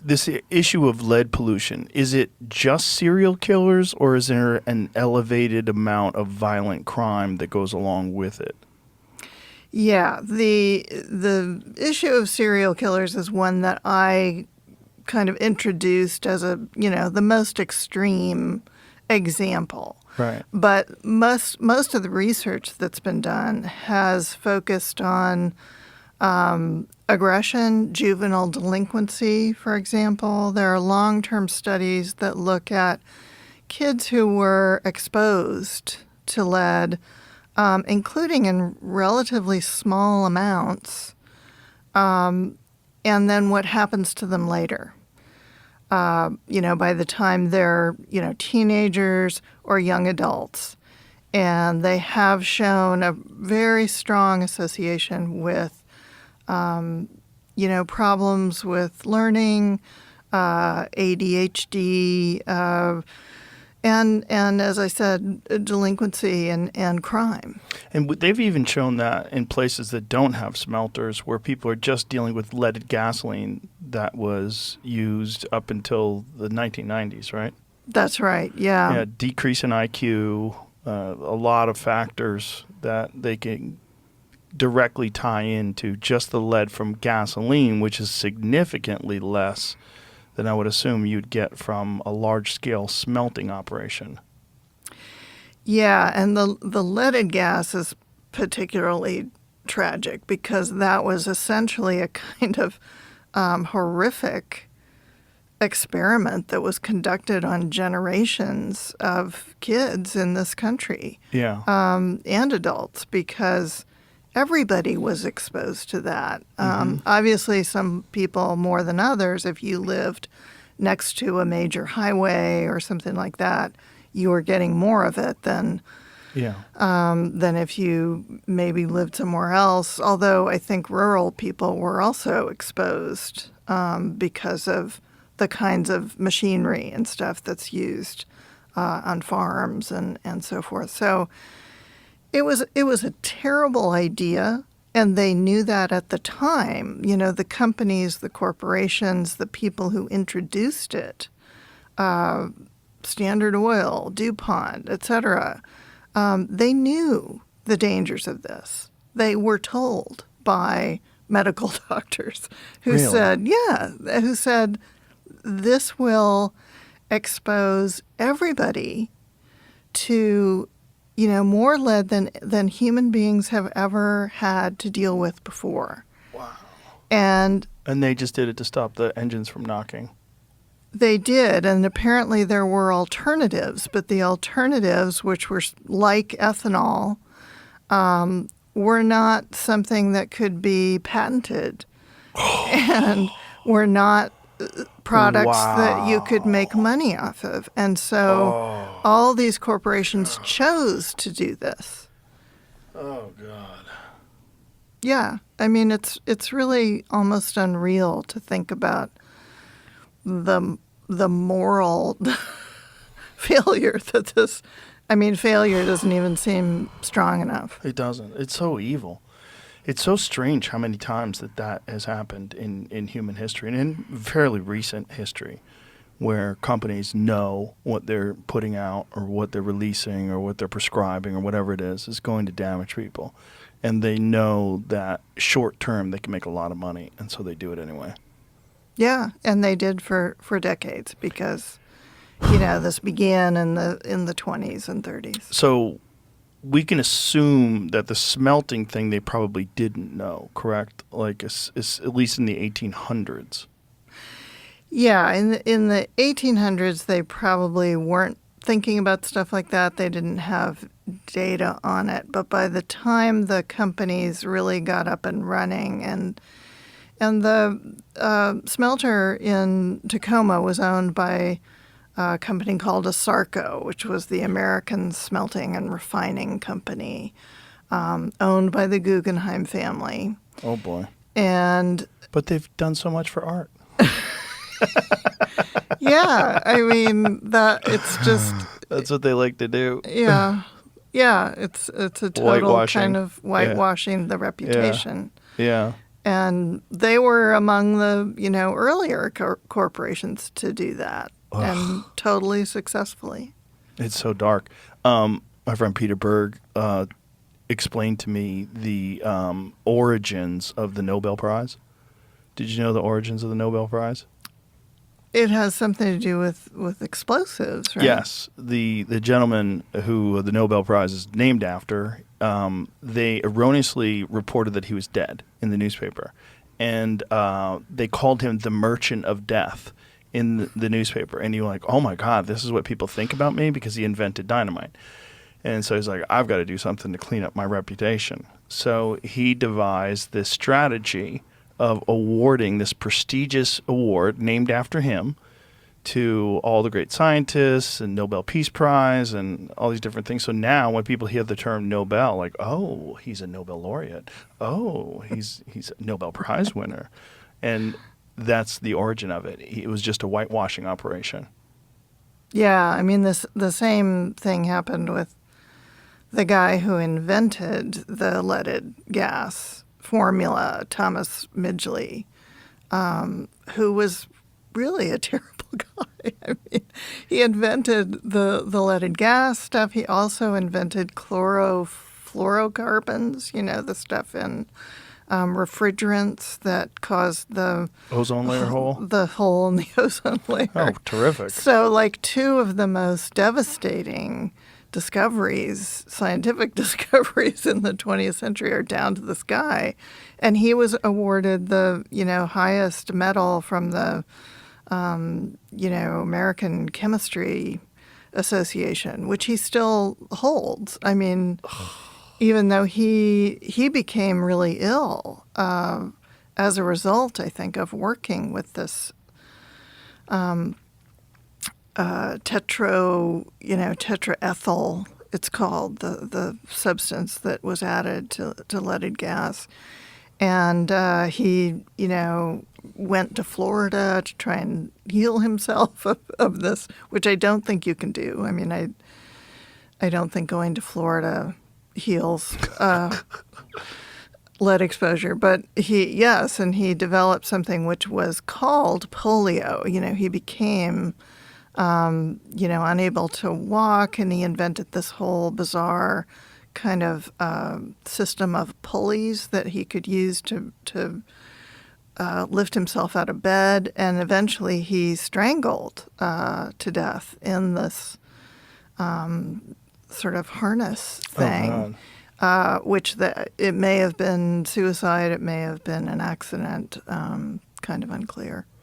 this issue of lead pollution, is it just serial killers, or is there an elevated amount of violent crime that goes along with it? Yeah, the issue of serial killers is one that I kind of introduced as the most extreme example. Right. But most of the research that's been done has focused on aggression, juvenile delinquency, for example. There are long-term studies that look at kids who were exposed to lead, including in relatively small amounts, and then what happens to them later. By the time they're, teenagers or young adults. And they have shown a very strong association with, problems with learning, ADHD, and as I said, delinquency and crime. And they've even shown that in places that don't have smelters, where people are just dealing with leaded gasoline that was used up until the 1990s, right? That's right, yeah. Yeah, decrease in IQ, a lot of factors that they can directly tie into just the lead from gasoline, which is significantly less than I would assume you'd get from a large-scale smelting operation. Yeah, and the leaded gas is particularly tragic because that was essentially a kind of horrific experiment that was conducted on generations of kids in this country. Yeah. And adults, because everybody was exposed to that. Obviously, some people more than others. If you lived next to a major highway or something like that, you were getting more of it than if you maybe lived somewhere else. Although I think rural people were also exposed because of the kinds of machinery and stuff that's used on farms and so forth. So it was a terrible idea, and they knew that at the time. The companies, the corporations, the people who introduced it, Standard Oil, DuPont, etc., they knew the dangers of this. They were told by medical doctors who said, this will expose everybody to, more lead than human beings have ever had to deal with before. Wow. And they just did it to stop the engines from knocking. They did, and apparently there were alternatives, but the alternatives, which were like ethanol, were not something that could be patented and were not products that you could make money off of. And so all these corporations chose to do this. Oh, God. Yeah. I mean, it's really almost unreal to think about the moral failure that this... I mean, failure doesn't even seem strong enough. It doesn't. It's so evil. It's so strange how many times that has happened in human history and in fairly recent history, where companies know what they're putting out or what they're releasing or what they're prescribing or whatever it is going to damage people. And they know that short term they can make a lot of money, and so they do it anyway. Yeah, and they did for decades because, this began in the 20s and 30s. So we can assume that the smelting thing they probably didn't know, correct? Like at least in the 1800s. Yeah, in the 1800s, they probably weren't thinking about stuff like that. They didn't have data on it. But by the time the companies really got up and running, and the smelter in Tacoma was owned by a company called ASARCO, which was the American Smelting and Refining Company, owned by the Guggenheim family. Oh, boy. But they've done so much for art. Yeah, I mean, it's just... That's what they like to do. Yeah. Yeah, it's a total Whitewashing. kind of whitewashing the reputation. Yeah. And they were among the, earlier corporations to do that, and totally successfully. It's so dark. My friend Peter Berg explained to me the origins of the Nobel Prize. Did you know the origins of the Nobel Prize? It has something to do with explosives, right? Yes. The gentleman who the Nobel Prize is named after, they erroneously reported that he was dead in the newspaper. And they called him the Merchant of Death in the newspaper. And you were like, oh, my God, this is what people think about me because he invented dynamite. And so he's like, I've got to do something to clean up my reputation. So he devised this strategy of awarding this prestigious award named after him to all the great scientists and Nobel Peace Prize and all these different things. So now when people hear the term Nobel, like, oh, he's a Nobel laureate. Oh, he's a Nobel Prize winner. And that's the origin of it. It was just a whitewashing operation. Yeah, I mean, the same thing happened with the guy who invented the leaded gas formula, Thomas Midgley, who was really a terrible guy. I mean, he invented the leaded gas stuff. He also invented chlorofluorocarbons, the stuff in refrigerants that caused the Ozone layer hole? The hole in the ozone layer. Oh, terrific. So, like, two of the most devastating discoveries, scientific discoveries in the 20th century are down to this guy. And he was awarded the, highest medal from the, American Chemistry Association, which he still holds. I mean, even though he became really ill as a result, I think, of working with this tetraethyl, it's called, the substance that was added to leaded gas. And he, went to Florida to try and heal himself of this, which I don't think you can do. I mean, I don't think going to Florida heals lead exposure. But he developed something which was called polio. He became unable to walk, and he invented this whole bizarre kind of system of pulleys that he could use to lift himself out of bed, and eventually he strangled to death in this sort of harness thing, which it may have been suicide, it may have been an accident, kind of unclear.